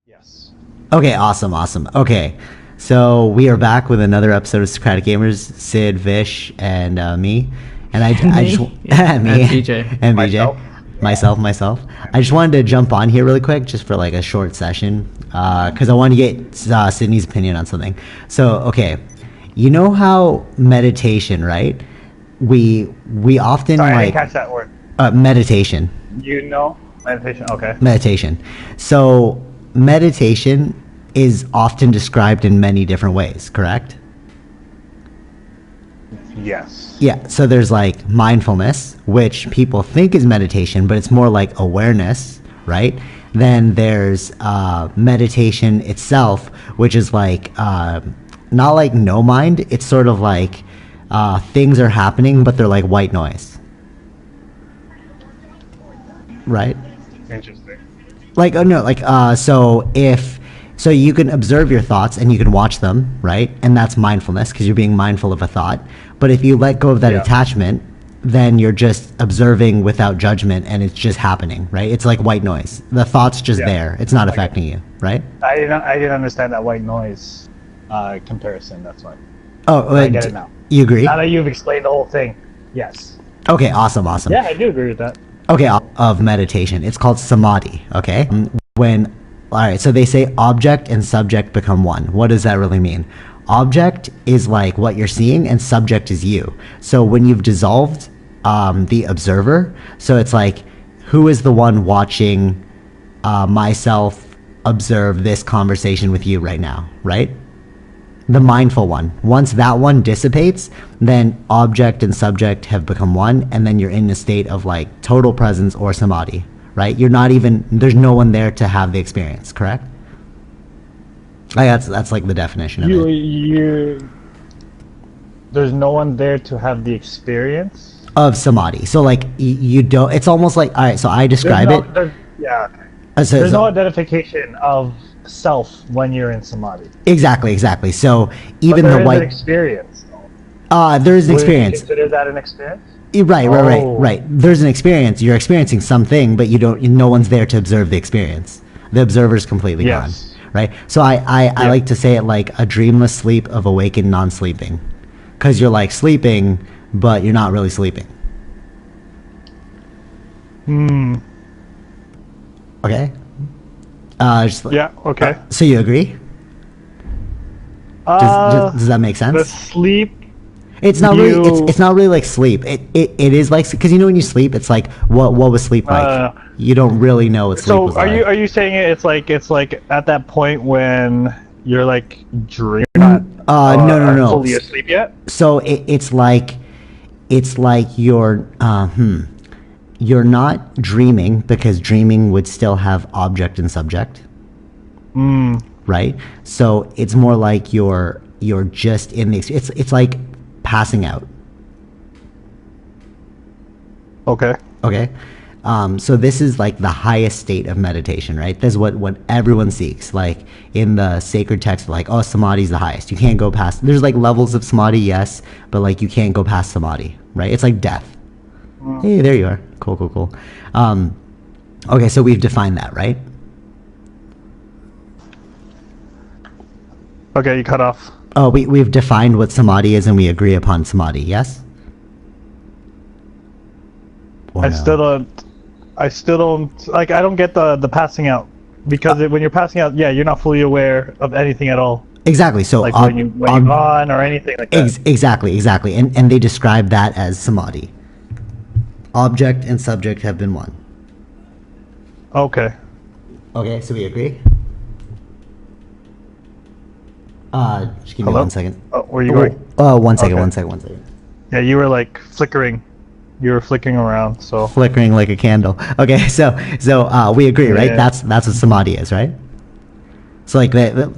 Yes. Okay, awesome. Okay, so we are back with another episode of Socratic Gamers. Sid, Vish, and me. And I just Me? me And BJ. and BJ, myself. I just wanted to jump on here really quick, just for like a short session, because I want to get Sydney's opinion on something. So, okay, you know how meditation, right? We often Sorry, I like didn't catch that word. meditation. Meditation. Okay. Meditation. So meditation is often described in many different ways, correct? Yes. Yeah, so there's like mindfulness, which people think is meditation, but it's more like awareness, right? Then there's meditation itself, which is like not like no mind. It's sort of like things are happening, but they're like white noise, right? Interesting. Like, oh no, like so you can observe your thoughts and you can watch them, right? And that's mindfulness, because you're being mindful of a thought. But if you let go of that attachment, then you're just observing without judgment, and it's just happening, right? It's like white noise. The thought's just there. It's not affecting you, right? I didn't understand that white noise comparison. That's why. Oh, I get it now. You agree? Now that you've explained the whole thing, yes. Okay, awesome. Yeah, I do agree with that. Okay, of meditation. It's called Samadhi, okay? All right, so they say object and subject become one. What does that really mean? Object is like what you're seeing, and subject is you. So when you've dissolved the observer, so it's like, who is the one watching myself observe this conversation with you right now, right? The mindful one. Once that one dissipates, then object and subject have become one, and then you're in a state of like total presence or samadhi, right? You're not even, there's no one there to have the experience, correct? Like that's like the definition of it. There's no one there to have the experience Of samadhi. So like you don't, it's almost like, all right, so I describe it. There's no identification of self when you're in samadhi. Exactly. So even but the there white is an experience. there is an Would you experience. consider that an experience? Right. There's an experience. You're experiencing something, but no one's there to observe the experience. The observer's completely gone. Right. So I like to say it like a dreamless sleep of awakened non-sleeping, because you're like sleeping, but you're not really sleeping. Okay. Okay. So you agree? Does that make sense? The sleep. It's not really. It's not really like sleep. It is like, because when you sleep, it's like what was sleep like? You don't really know what sleep was like. So are you saying it's like at that point when you're like dreaming? No. Fully asleep yet? So it's like you're not dreaming, because dreaming would still have object and subject. Right? So it's more like you're just in the, it's like passing out. Okay. So this is like the highest state of meditation, right? This is what everyone seeks. Like in the sacred text, like, oh, samadhi is the highest. You can't go past. There's like levels of samadhi, yes, but like you can't go past samadhi, right? It's like death. Hey, there you are. Cool. Okay, so we've defined that, right? Okay, you cut off. Oh, we've defined what samadhi is, and we agree upon samadhi, yes? I still don't like. I don't get the passing out, because when you're passing out, you're not fully aware of anything at all. Exactly. So like when you're on or anything like that. Exactly. And they describe that as samadhi. Object and subject have been one. Okay, so we agree? Just give me Hello? 1 second. Oh, where are you going? One second. Yeah, you were like flickering. You were flicking around, so. Flickering like a candle. Okay, so we agree, right? That's what samadhi is, right? So like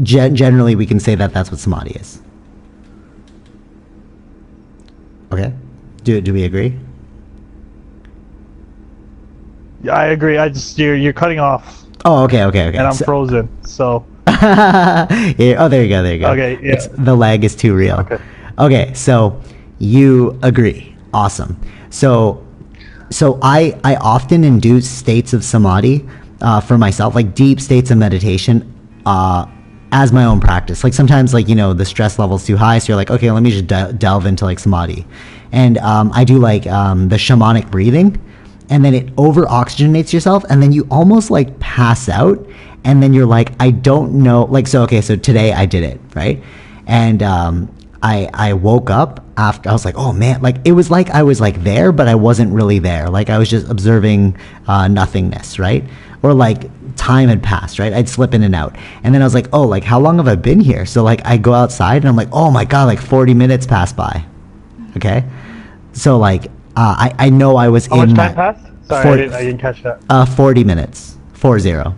generally we can say that that's what samadhi is. Okay. Do we agree? Yeah, I agree. You're cutting off. Oh, okay. And I'm frozen, so. Yeah, oh, there you go. Okay, yeah. The lag is too real. Okay, so you agree. Awesome. So I often induce states of samadhi for myself, like deep states of meditation, as my own practice. Like sometimes, like, you know, the stress level's too high, so you're like, okay, let me just delve into like samadhi. And I do like the shamanic breathing, and then it over oxygenates yourself, and then you almost like pass out, and then you're like, I don't know, like, so okay, so today I did it, right? And I woke up after, I was like, oh man, like it was like I was like there, but I wasn't really there. Like I was just observing nothingness, right? Or like time had passed, right? I'd slip in and out. And then I was like, oh, like how long have I been here? So like I go outside and I'm like, oh my God, like 40 minutes passed by. Okay. So like, I know I was How much time passed? Sorry, I didn't catch that. 40 minutes, 40.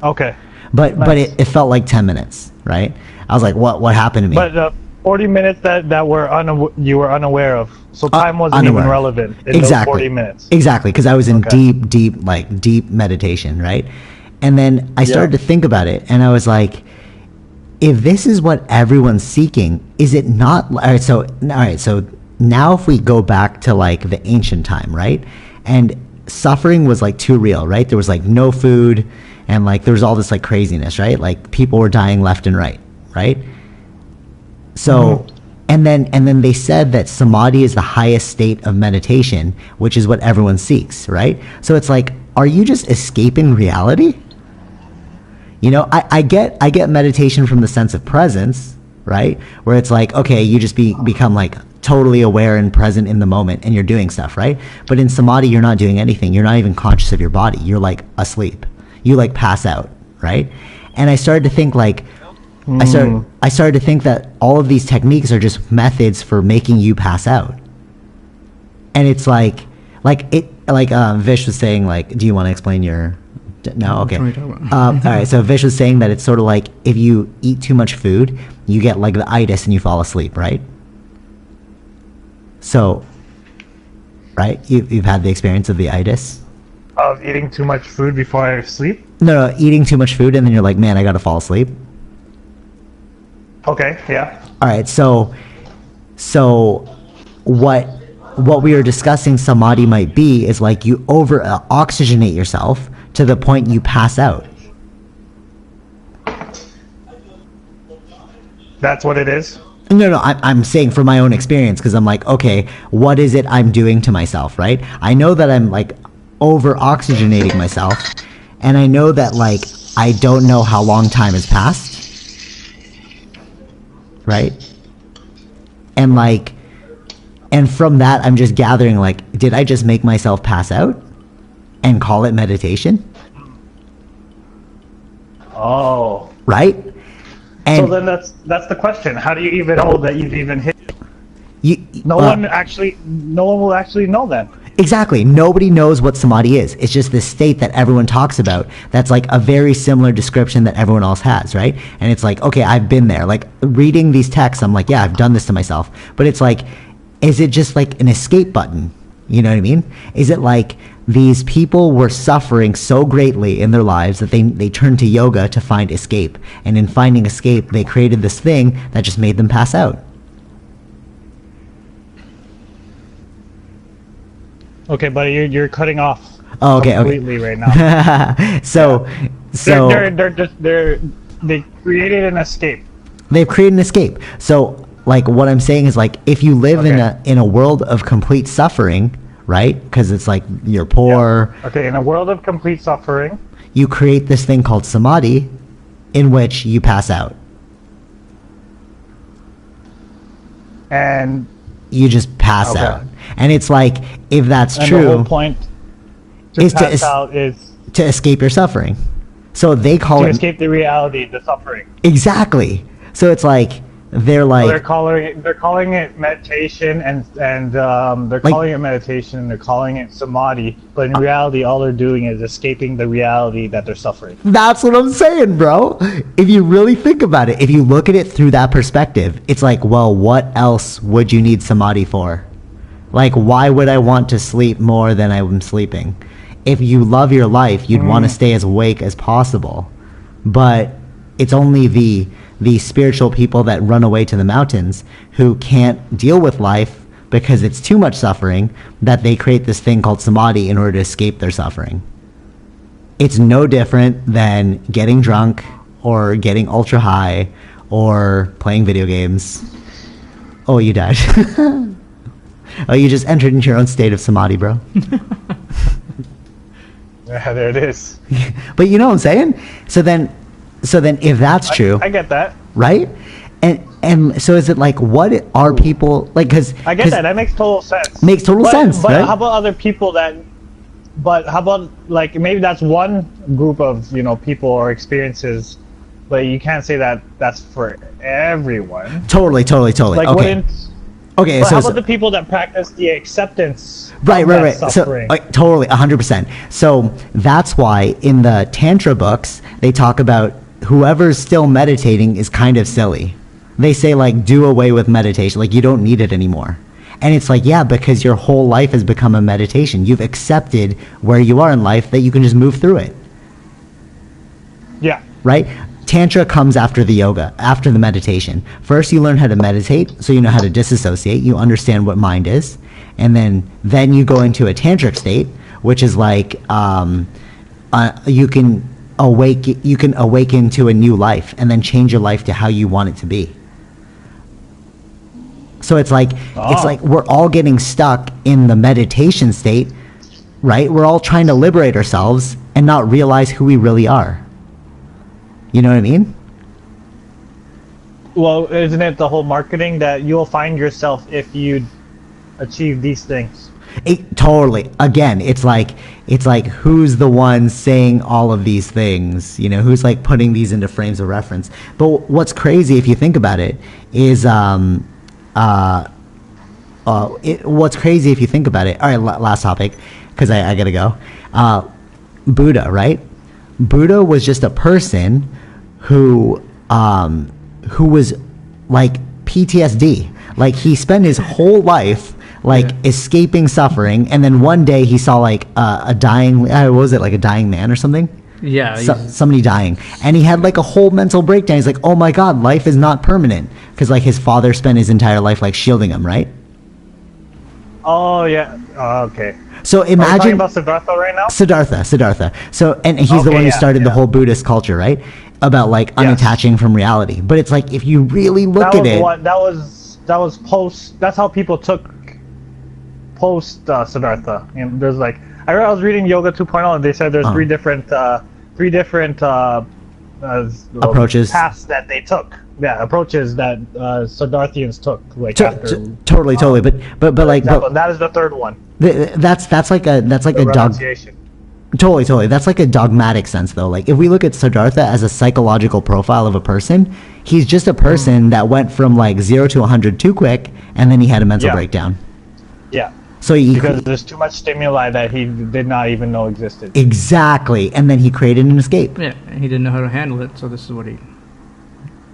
Okay. But Nice. but it felt like 10 minutes, right? I was like, what happened to me? But 40 minutes that you were unaware of. So time wasn't unaware. even relevant in Exactly. those 40 minutes. Exactly, because I was in Okay. deep meditation, right? And then I started to think about it, and I was like, if this is what everyone's seeking, is it not? All right, so now if we go back to like the ancient time, right? And suffering was like too real, right? There was like no food, and like there was all this like craziness, right? Like people were dying left and right, right? So, and then they said that samadhi is the highest state of meditation, which is what everyone seeks, right? So it's like, are you just escaping reality? You know, I get meditation from the sense of presence, right? Where it's like, okay, you just become like totally aware and present in the moment, and you're doing stuff, right? But in samadhi, you're not doing anything. You're not even conscious of your body. You're like asleep. You like pass out, right? And I started to think like, I started to think that all of these techniques are just methods for making you pass out. And it's like Vish was saying, like, do you want to explain your? No, okay. All right. So Vish was saying that it's sort of like if you eat too much food, you get like the itis and you fall asleep, right? So, right, you've had the experience of the itis. Of eating too much food before I sleep? No, eating too much food, and then you're like, man, I gotta fall asleep. Okay, yeah. All right, so what we were discussing samadhi might be is like you over oxygenate yourself to the point you pass out. That's what it is? No, I'm saying from my own experience, because I'm like, okay, what is it I'm doing to myself, right? I know that I'm like over oxygenating myself, and I know that like I don't know how long time has passed, right? And like, and from that I'm just gathering like, did I just make myself pass out and call it meditation? Oh. Right? And so then that's the question. How do you even know that you've even hit it? No one will actually know then. Exactly. Nobody knows what samadhi is. It's just this state that everyone talks about that's like a very similar description that everyone else has, right? And it's like, okay, I've been there. Like reading these texts, I'm like, yeah, I've done this to myself. But it's like, is it just like an escape button? You know what I mean? Is it like these people were suffering so greatly in their lives that they turned to yoga to find escape. And in finding escape, they created this thing that just made them pass out. Okay, buddy, you're cutting off completely right now. So they created an escape. They've created an escape. So like what I'm saying is like if you live in a world of complete suffering, right? Because it's like you're poor. Yeah. Okay, in a world of complete suffering, you create this thing called samadhi, in which you pass out. And you just pass out. And it's like, if that's true, the whole point is pass out is to escape your suffering. So they call to it escape the reality, the suffering. Exactly. So it's like they're like they're calling it meditation and they're calling it meditation and they're calling it samadhi, but in reality all they're doing is escaping the reality that they're suffering. That's what I'm saying, bro. If you really think about it, if you look at it through that perspective, it's like, well, what else would you need samadhi for? Like, why would I want to sleep more than I'm sleeping? If you love your life, you'd want to stay as awake as possible. But it's only the spiritual people that run away to the mountains who can't deal with life because it's too much suffering that they create this thing called samadhi in order to escape their suffering. It's no different than getting drunk or getting ultra high or playing video games. Oh, you died. Oh, you just entered into your own state of samadhi, bro. Yeah, there it is. But you know what I'm saying? So then if that's true, I get that. right? And so is it like, what are people like? Because I get that. That makes total sense. Makes total sense. But right? how about other people that? But how about like maybe that's one group of people or experiences, but you can't say that that's for everyone. Totally. Like Okay. Okay. But So how about the people that practice the acceptance? Right. of that suffering? So totally, 100%. So that's why in the Tantra books they talk about whoever's still meditating is kind of silly. They say like do away with meditation, like you don't need it anymore. And it's like, yeah, because your whole life has become a meditation. You've accepted where you are in life that you can just move through it. Yeah. Right? Tantra comes after the yoga, after the meditation. First you learn how to meditate, so you know how to disassociate, you understand what mind is, and then you go into a tantric state, which is like you can awaken to a new life and then change your life to how you want it to be. So it's like we're all getting stuck in the meditation state, right? We're all trying to liberate ourselves and not realize who we really are. You know what I mean? Well, isn't it the whole marketing that you'll find yourself if you achieve these things? Totally. Again, it's like who's the one saying all of these things? Who's like putting these into frames of reference? But what's crazy if you think about it is what's crazy if you think about it. All right, last topic, because I gotta go. Buddha, right? Buddha was just a person who was like PTSD. Like he spent his whole life escaping suffering, and then one day he saw like a dying. What was it, like a dying man or something? Yeah. Somebody dying, and he had like a whole mental breakdown. He's like, oh my god, life is not permanent, because like his father spent his entire life like shielding him, right? Oh yeah. Okay. So imagine. Are we talking about Siddhartha right now? Siddhartha. So and he's the one who started the whole Buddhist culture, right? About like unattaching from reality. But it's like if you really look at it, that was post. That's how people took post Siddhartha. There's like I was reading Yoga 2.0 and they said there's three different approaches, paths that they took. Yeah, approaches that Siddharthians took. Like totally. But like that is the third one. That's like a renunciation. Totally. That's like a dogmatic sense, though. Like, if we look at Siddhartha as a psychological profile of a person, he's just a person that went from like 0 to 100 too quick, and then he had a mental breakdown. Yeah. So because there's too much stimuli that he did not even know existed. Exactly, and then he created an escape. Yeah, he didn't know how to handle it, so this is what he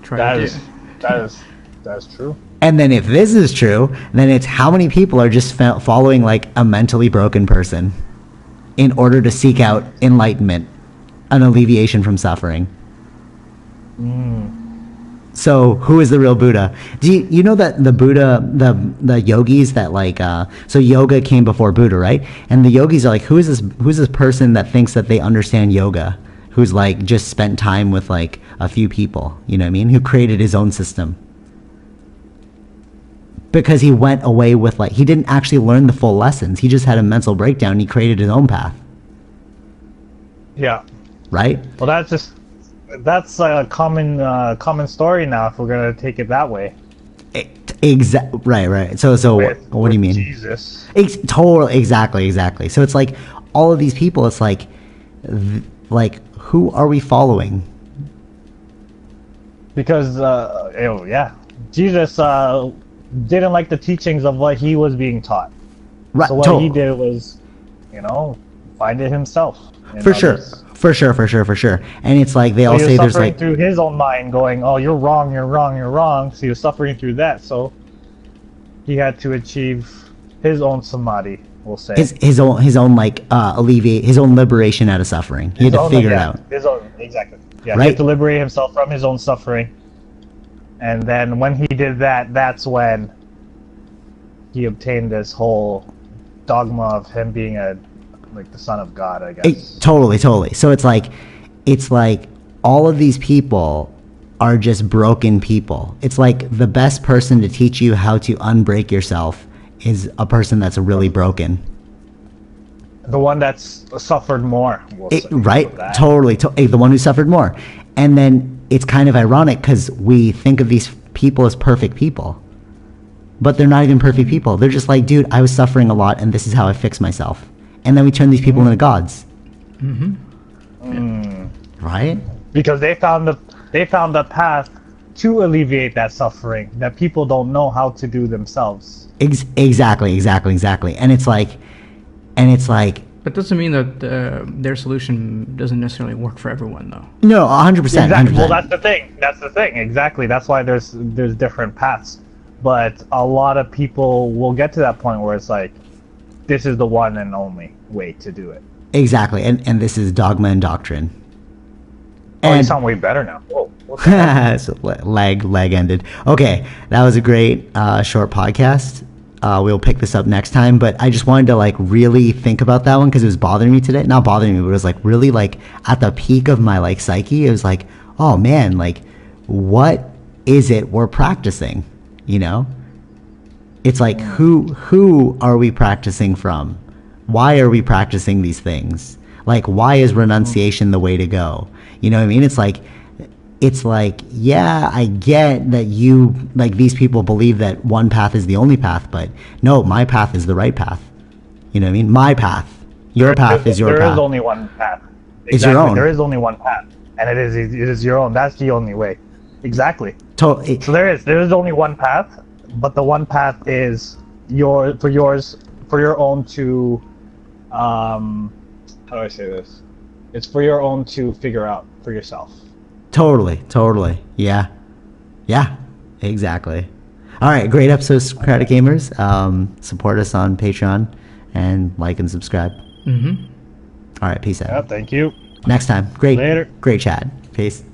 tried to do. That is true. And then if this is true, then it's how many people are just following like a mentally broken person in order to seek out enlightenment, an alleviation from suffering. So who is the real Buddha? Do you know that the Buddha, the yogis that like, so yoga came before Buddha, right? And the yogis are like, who's this person that thinks that they understand yoga? Who's like just spent time with like a few people, you know what I mean? Who created his own system. Because he went away with like, he didn't actually learn the full lessons. He just had a mental breakdown and he created his own path. Yeah. Right? Well, that's a common story now if we're going to take it that way. Right. So what do you mean? Jesus. Totally, exactly. So it's like all of these people, it's like who are we following? Because, Jesus didn't like the teachings of what he was being taught. Right. So what he did was, find it himself. For sure. And it's like they all say there's like through his own mind going, oh, you're wrong. So he was suffering through that. So he had to achieve his own samadhi, we'll say. His own like alleviate his own liberation out of suffering. He had to figure it out. Exactly. Yeah. Right? He had to liberate himself from his own suffering. And then when he did that, that's when he obtained this whole dogma of him being the son of God, I guess. Totally. So it's like all of these people are just broken people. It's like the best person to teach you how to unbreak yourself is a person that's really broken. The one that's suffered more. Right? Totally. The one who suffered more. And then it's kind of ironic because we think of these people as perfect people. But they're not even perfect people. They're just like, dude, I was suffering a lot and this is how I fix myself. And then we turn these people into gods. Right? Because they found the path to alleviate that suffering that people don't know how to do themselves. Exactly. And it's like, But doesn't mean that their solution doesn't necessarily work for everyone, though. no, 100%. Exactly. 100%. Well, that's the thing. Exactly. That's why there's different paths. But a lot of people will get to that point where it's like, this is the one and only way to do it. Exactly. And this is dogma and doctrine. Oh, you sound way better now. Whoa. So lag ended. Okay, that was a great short podcast. We'll pick this up next time, but I just wanted to like really think about that one because it was bothering me today. Not bothering me, but it was like really like at the peak of my like psyche. It was like, oh man, like what is it we're practicing? You know? It's like who are we practicing from? Why are we practicing these things? Like why is renunciation the way to go? You know what I mean? It's like, yeah, I get that you, like these people believe that one path is the only path, but no, my path is the right path. You know what I mean? My path. Your path is your path. There is only one path. Exactly. It's your own. There is only one path. And it is your own. That's the only way. Exactly. Totally. So there is only one path, but the one path is for your own to, how do I say this? It's for your own to figure out for yourself. Totally. Yeah, exactly. All right, great episode, Socratic Gamers. Support us on Patreon and like and subscribe. All right, peace out. Yeah, thank you. Next time. Great chat. Peace.